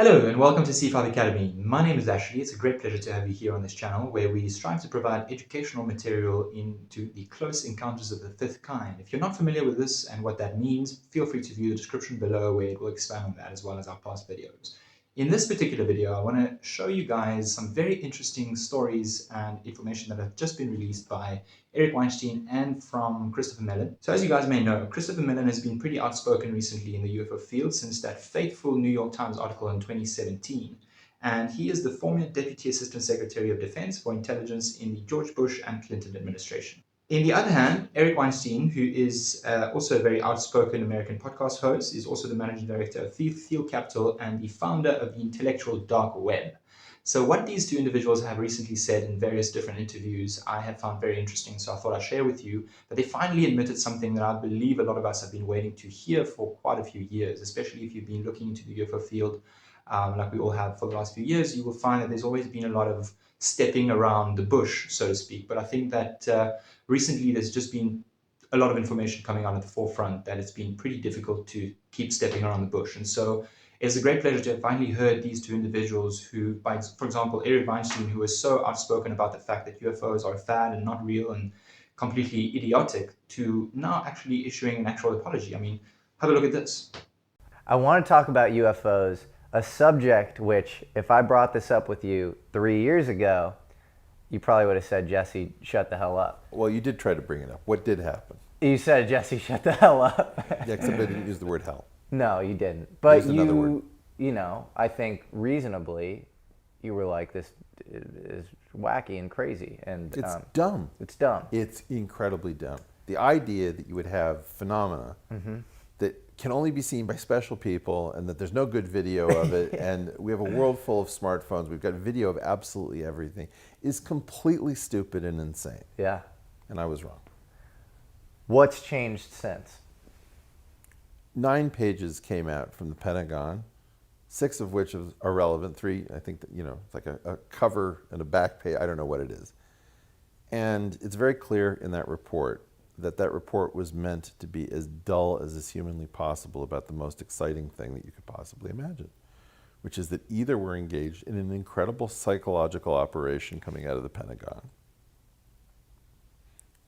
Hello and welcome to C5 Academy. My name is Ashley. It's a great pleasure to have you here on this channel where we strive to provide educational material into the close encounters of the fifth kind. If you're not familiar with this and what that means, feel free to view the description below where it will expand on that as well as our past videos. In this particular video, I want to show you guys some very interesting stories and information that have just been released by Eric Weinstein and from Christopher Mellon. So as you guys may know, Christopher Mellon has been pretty outspoken recently in the UFO field since that fateful New York Times article in 2017. And he is the former Deputy Assistant Secretary of Defense for Intelligence in the George Bush and Clinton administration. On the other hand, Eric Weinstein, who is also a very outspoken American podcast host, is also the managing director of Field Capital and the founder of the intellectual dark web. So what these two individuals have recently said in various different interviews, I have found very interesting. So I thought I'd share with you that they finally admitted something that I believe a lot of us have been waiting to hear for quite a few years, especially if you've been looking into the UFO field like we all have for the last few years. You will find that there's always been a lot of stepping around the bush, so to speak. But I think that recently there's just been a lot of information coming out at the forefront that it's been pretty difficult to keep stepping around the bush. And so it's a great pleasure to have finally heard these two individuals who, for example, Eric Weinstein, who was so outspoken about the fact that UFOs are a fad and not real and completely idiotic, to now actually issuing an actual apology. I mean, have a look at this. I want to talk about UFOs, a subject which, if I brought this up with you 3 years ago, you probably would have said, Jesse, shut the hell up. Well, you did try to bring it up. What did happen? You said, Jesse, shut the hell up. Yeah, except I didn't use the word hell. No, you didn't. But another word. You know, I think reasonably, you were like, this is wacky and crazy. And it's dumb. It's dumb. It's incredibly dumb. The idea that you would have phenomena that can only be seen by special people and that there's no good video of it and we have a world full of smartphones, we've got video of absolutely everything, is completely stupid and insane. Yeah. And I was wrong. What's changed since? 9 pages came out from the Pentagon, 6 of which are relevant. 3, I think, that, it's like a cover and a back page. I don't know what it is. And it's very clear in that report that report was meant to be as dull as is humanly possible about the most exciting thing that you could possibly imagine, which is that either we're engaged in an incredible psychological operation coming out of the Pentagon,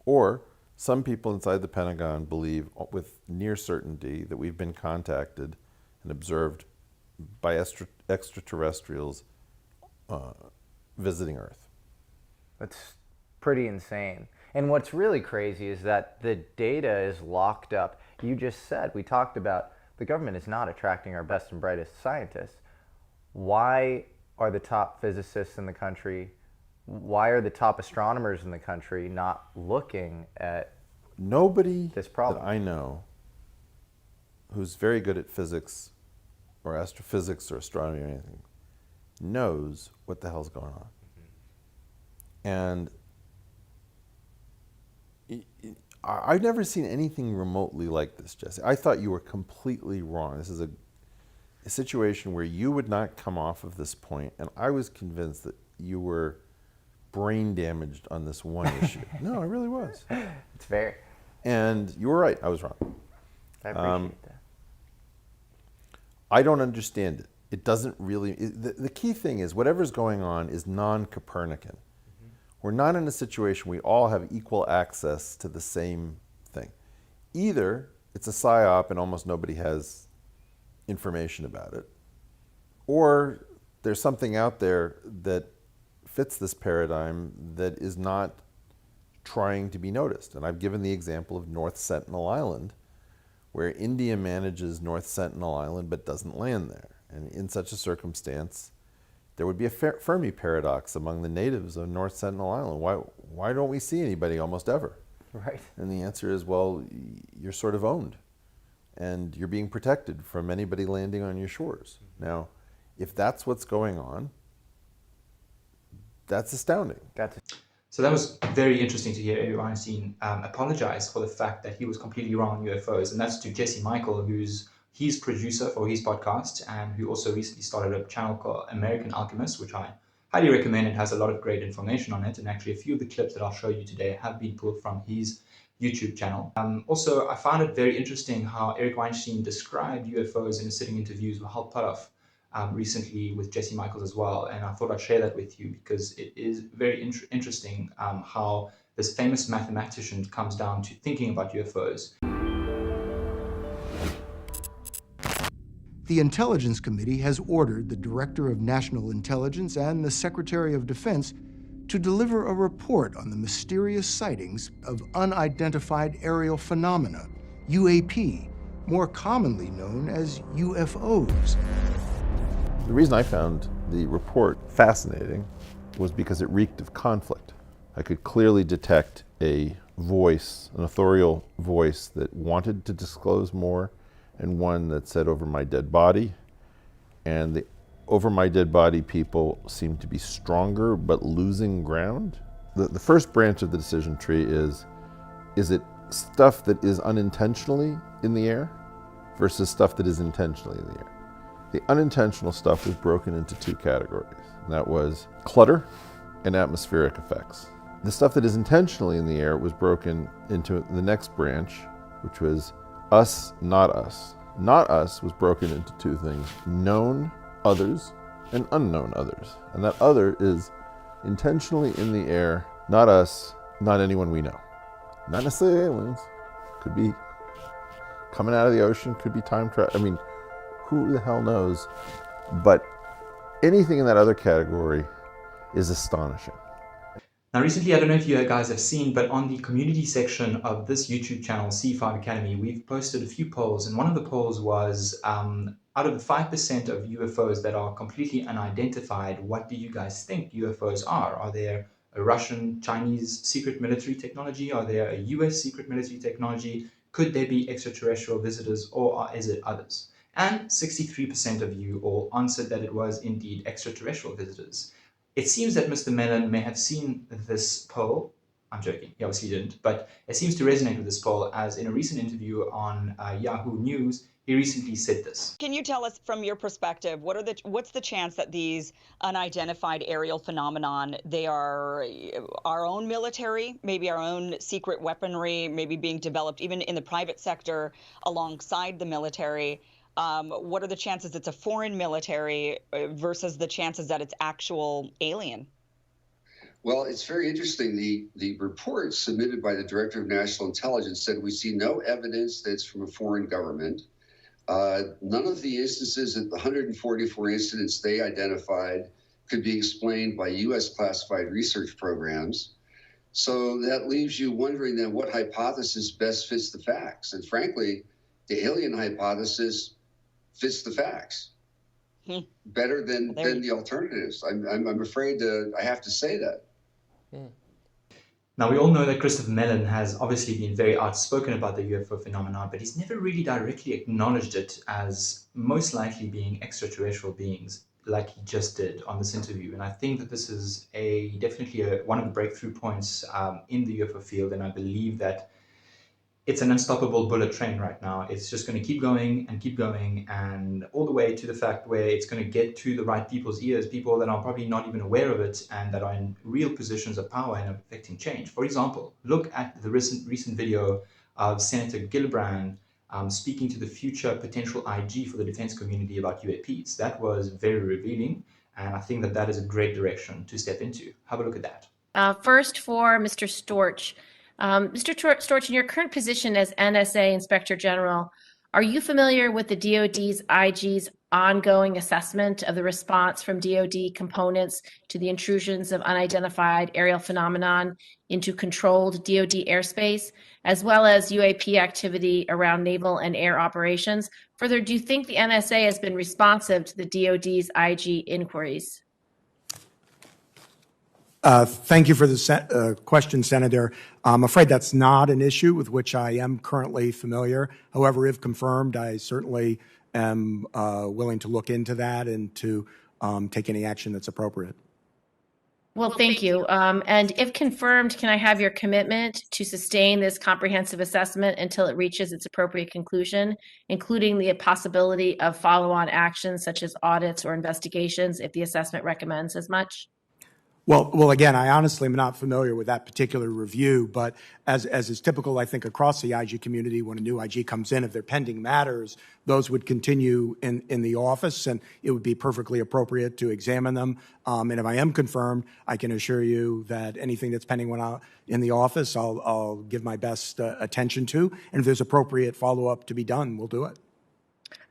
or some people inside the Pentagon believe with near certainty that we've been contacted and observed by extraterrestrials visiting Earth. That's pretty insane. And what's really crazy is that the data is locked up. You just said, we talked about the government is not attracting our best and brightest scientists. Why are the top physicists in the country, why are the top astronomers in the country not looking at this problem? That I know who's very good at physics or astrophysics or astronomy or anything knows what the hell's going on. And I've never seen anything remotely like this, Jesse. I thought you were completely wrong. This is a situation where you would not come off of this point, and I was convinced that you were brain damaged on this one issue. No, I really was. It's fair. And you were right. I was wrong. I appreciate that. I don't understand it. It doesn't really... The key thing is whatever's going on is non-Copernican. We're not in a situation we all have equal access to the same thing. Either it's a psyop and almost nobody has information about it, or there's something out there that fits this paradigm that is not trying to be noticed. And I've given the example of North Sentinel Island, where India manages North Sentinel Island but doesn't land there. And in such a circumstance, there would be a Fermi paradox among the natives of North Sentinel Island. Why don't we see anybody almost ever? Right. And the answer is, well, you're sort of owned, and you're being protected from anybody landing on your shores. Now, if that's what's going on, that's astounding. So that was very interesting to hear Eric Weinstein apologize for the fact that he was completely wrong on UFOs. And that's to Jesse Michael, who's his producer for his podcast and who also recently started a channel called American Alchemist, which I highly recommend. It has a lot of great information on it. And actually a few of the clips that I'll show you today have been pulled from his YouTube channel. Also, I found it very interesting how Eric Weinstein described UFOs in his sitting interviews with Hal Puthoff recently with Jesse Michaels as well. And I thought I'd share that with you because it is very interesting how this famous mathematician comes down to thinking about UFOs. The Intelligence Committee has ordered the Director of National Intelligence and the Secretary of Defense to deliver a report on the mysterious sightings of unidentified aerial phenomena, UAP, more commonly known as UFOs. The reason I found the report fascinating was because it reeked of conflict. I could clearly detect a voice, an authorial voice that wanted to disclose more, and one that said over my dead body. And the over my dead body people seem to be stronger but losing ground. The first branch of the decision tree is it stuff that is unintentionally in the air versus stuff that is intentionally in the air? The unintentional stuff was broken into two categories, and that was clutter and atmospheric effects. The stuff that is intentionally in the air was broken into the next branch, which was us, not us. Not us was broken into two things: known others and unknown others. And that other is intentionally in the air, not us, not anyone we know. Not necessarily aliens. Could be coming out of the ocean, could be time travel. I mean, who the hell knows? But anything in that other category is astonishing. Now, recently, I don't know if you guys have seen, but on the community section of this YouTube channel, CE5 Academy, we've posted a few polls, and one of the polls was, out of the 5% of UFOs that are completely unidentified, what do you guys think UFOs are? Are there a Russian, Chinese secret military technology? Are there a US secret military technology? Could there be extraterrestrial visitors, or is it others? And 63% of you all answered that it was indeed extraterrestrial visitors. It seems that Mr. Mellon may have seen this poll. I'm joking, he obviously didn't, but it seems to resonate with this poll, as in a recent interview on Yahoo News, he recently said this. Can you tell us from your perspective, what's the chance that these unidentified aerial phenomenon, they are our own military, maybe our own secret weaponry, maybe being developed even in the private sector alongside the military? What are the chances it's a foreign military versus the chances that it's actual alien? Well, it's very interesting. The report submitted by the Director of National Intelligence said we see no evidence that it's from a foreign government. None of the instances, the 144 incidents they identified, could be explained by U.S. classified research programs. So that leaves you wondering then what hypothesis best fits the facts. And frankly, the alien hypothesis fits the facts better than the alternatives. I'm afraid I have to say that. Now, we all know that Christopher Mellon has obviously been very outspoken about the UFO phenomenon, but he's never really directly acknowledged it as most likely being extraterrestrial beings, like he just did on this interview. And I think that this is definitely one of the breakthrough points in the UFO field, and I believe that it's an unstoppable bullet train right now. It's just going to keep going, and all the way to the fact where it's going to get to the right people's ears, people that are probably not even aware of it and that are in real positions of power and affecting change. For example, look at the recent video of Senator Gillibrand speaking to the future potential IG for the defense community about UAPs. That was very revealing, and I think that that is a great direction to step into. Have a look at that. First, for Mr. Storch. Mr. Storch, in your current position as NSA Inspector General, are you familiar with the DoD's IG's ongoing assessment of the response from DoD components to the intrusions of unidentified aerial phenomenon into controlled DoD airspace, as well as UAP activity around naval and air operations? Further, do you think the NSA has been responsive to the DoD's IG inquiries? Thank you for the question, Senator. I'm afraid that's not an issue with which I am currently familiar. However, if confirmed, I certainly am willing to look into that and to take any action that's appropriate. Well, thank you. And if confirmed, can I have your commitment to sustain this comprehensive assessment until it reaches its appropriate conclusion, including the possibility of follow-on actions such as audits or investigations if the assessment recommends as much? Well, again, I honestly am not familiar with that particular review, but as is typical, I think, across the IG community, when a new IG comes in, if they're pending matters, those would continue in the office, and it would be perfectly appropriate to examine them. And if I am confirmed, I can assure you that anything that's pending when in the office, I'll give my best attention to. And if there's appropriate follow-up to be done, we'll do it.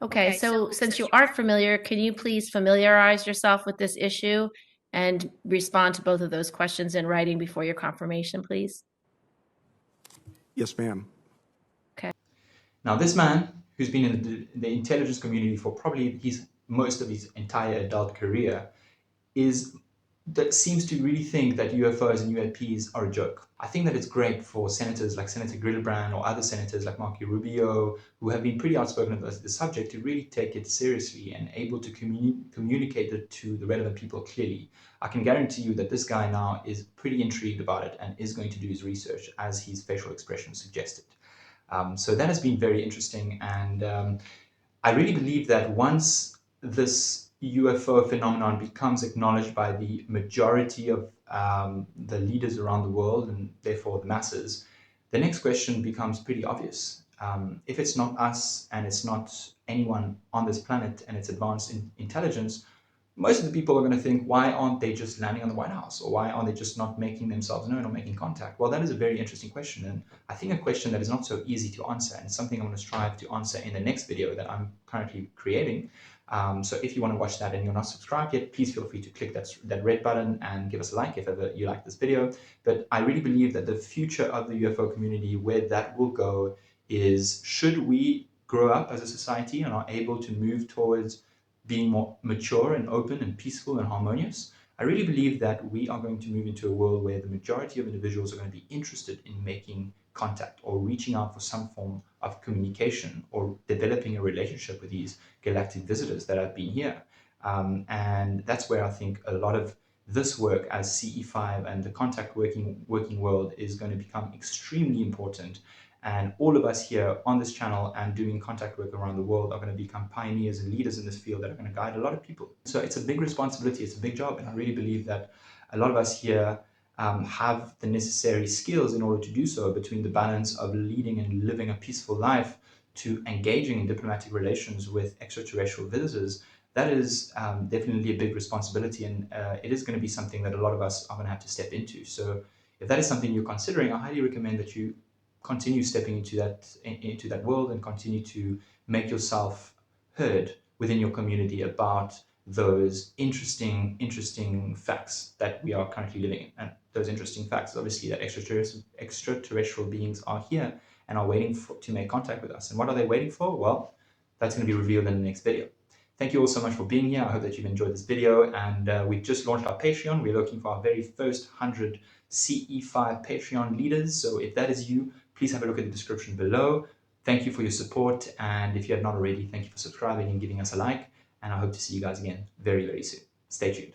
Okay, so since you are familiar, can you please familiarize yourself with this issue and respond to both of those questions in writing before your confirmation, please? Yes, ma'am. Okay. Now, this man, who's been in the intelligence community for probably most of his entire adult career, seems to really think that UFOs and UAPs are a joke. I think that it's great for senators like Senator Gillibrand or other senators like Marco Rubio, who have been pretty outspoken about the subject, to really take it seriously and able to communicate it to the relevant people clearly. I can guarantee you that this guy now is pretty intrigued about it and is going to do his research, as his facial expression suggested. So that has been very interesting, and I really believe that once this UFO phenomenon becomes acknowledged by the majority of the leaders around the world, and therefore the masses, the next question becomes pretty obvious. If it's not us and it's not anyone on this planet and it's advanced intelligence, most of the people are going to think, why aren't they just landing on the White House? Or why aren't they just not making themselves known or making contact? Well, that is a very interesting question. And I think a question that is not so easy to answer, and something I'm going to strive to answer in the next video that I'm currently creating. So if you want to watch that and you're not subscribed yet, please feel free to click that red button and give us a like if ever you like this video. But I really believe that the future of the UFO community, where that will go, is should we grow up as a society and are able to move towards being more mature and open and peaceful and harmonious, I really believe that we are going to move into a world where the majority of individuals are going to be interested in making contact or reaching out for some form of communication or developing a relationship with these galactic visitors that have been here. And that's where I think a lot of this work as CE5 and the contact working world is going to become extremely important. And all of us here on this channel and doing contact work around the world are going to become pioneers and leaders in this field that are going to guide a lot of people. So it's a big responsibility, it's a big job, and I really believe that a lot of us here have the necessary skills in order to do so, between the balance of leading and living a peaceful life to engaging in diplomatic relations with extraterrestrial visitors. That is definitely a big responsibility, and it is going to be something that a lot of us are going to have to step into. So if that is something you're considering, I highly recommend that you continue stepping into that world and continue to make yourself heard within your community about those interesting facts that we are currently living in. And those interesting facts, obviously, that extraterrestrial beings are here and are waiting to make contact with us. And what are they waiting for? Well, that's going to be revealed in the next video. Thank you all so much for being here. I hope that you've enjoyed this video, and we've just launched our Patreon. We're looking for our very first 100 CE5 Patreon leaders. So if that is you, please have a look at the description below. Thank you for your support, and if you have not already, thank you for subscribing and giving us a like, and I hope to see you guys again very, very soon. Stay tuned.